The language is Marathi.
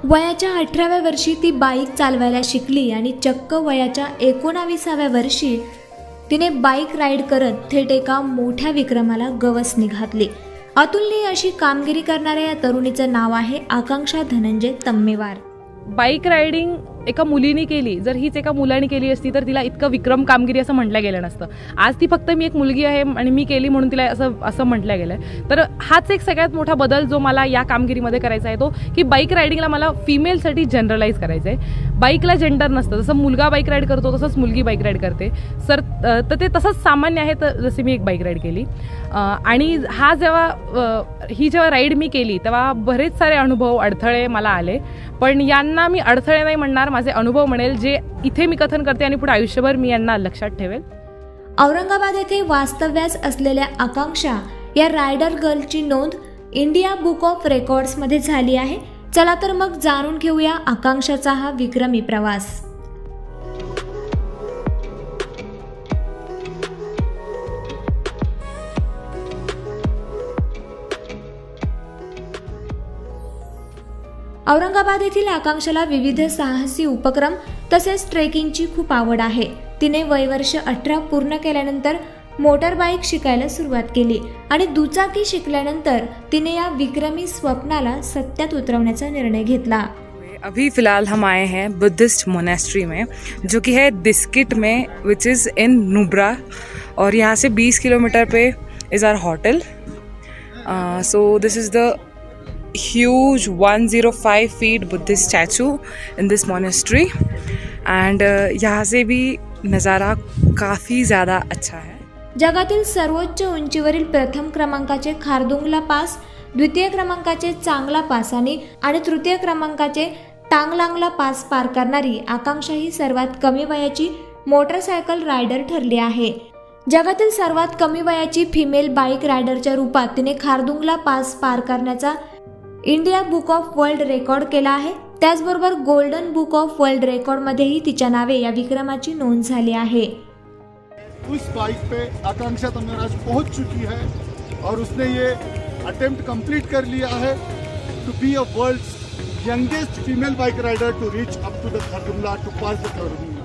वयाच्या 18व्या वर्षी ती बाईक चालवायला शिकली आणि चक्क वयाच्या 19व्या वर्षी तिने बाईक राईड करत थेट एका मोठ्या विक्रमाला गवसणी घातली। अतुलनीय अशी कामगिरी करणाऱ्या या तरुणीचं नाव आहे आकांक्षा धनंजय तम्मेवार। बाईक रायडिंग एका मुलीने केली, जर हीच एका मुलाने केली असती तर तिला इतकं विक्रम कामगिरी असं म्हटलं गेलं नसतं। आज ती फक्त मी एक मुलगी आहे आणि मी केली म्हणून तिला असं म्हटलं गेलं आहे। तर हाच एक सगळ्यात मोठा बदल जो मला या कामगिरीमध्ये करायचा आहे तो की बाईक रायडिंगला मला फिमेलसाठी जनरलाइज करायचं आहे। बाईकला जेंडर नसतं, जसं मुलगा बाईक राईड करतो तसंच मुलगी बाईक राईड करते सर, तर ते तसंच सामान्य आहे। तर जशी मी एक बाईक राईड केली आणि ही जेव्हा राईड मी केली तेव्हा बरेच सारे अनुभव अडथळे मला आले, पण यांना मी अडथळे नाही म्हणणार, माझे अनुभव म्हणेल जे इथे मी कथन करते आणि पुढे आयुष्यभर मी यांना लक्षात ठेवेल। औरंगाबाद येथे वास्तव्यास असलेल्या आकांक्षा या रायडर गर्लची नोंद इंडिया बुक ऑफ रेकॉर्ड्स मध्ये झाली आहे। चला तर मग जाणून घेऊया आकांक्षाचा हा विक्रमी प्रवास। औरंगाबाद येथील आकांक्षाला विविध साहसी उपक्रम तसेच ट्रेकिंगची खूप आवड आहे। तिने वयवर्ष 18 पूर्ण केल्यानंतर मोटर बाईक शिकायला सुरुवात केली आणि दुचाकी शिकल्यानंतर तिने या विक्रमी स्वप्नाला सत्यात उतरवण्याचा निर्णय घेतला। अभी फिलहाल हम आए हैं बुद्धिस्ट मोनेस्ट्री में, जो कि है दिस्किट में, विच इज़ इन नुब्रा, और यहाँ से 20 किलोमीटर पे is our hotel. So this is the huge 105 feet Buddhist statue in this monastery, and यहाँ से भी नज़ारा काफ़ी ज़्यादा अच्छा है। जगातील सर्वोच्च उंचीवरील प्रथम क्रमांकाचे खारदुंगला पास, द्वितीय क्रमांकाचे चांगला पास आणि तृतीय क्रमांकाचे टांगलांगला पास पार करणारी आकांक्षा ही सर्वात कमी वयाची मोटरसायकल रायडर ठरली आहे। जगातील सर्वात कमी वयाची फिमेल बाईक रायडरच्या रूपात तिने खारदुंगला पास पार करण्याचा India book of world record केला आहे। त्याचबरोबर golden book of world record मध्येही तिच्या नावे या विक्रमाची नोंद झाली आहे। उस बाइक पे आकांक्षा तम्मेवार आज पहुंच चुकी है और उसने ये अटेम्प्ट कंप्लीट कर लिया है to be a world's youngest female bike rider to reach up to the Khardungla to pass the Khardungla.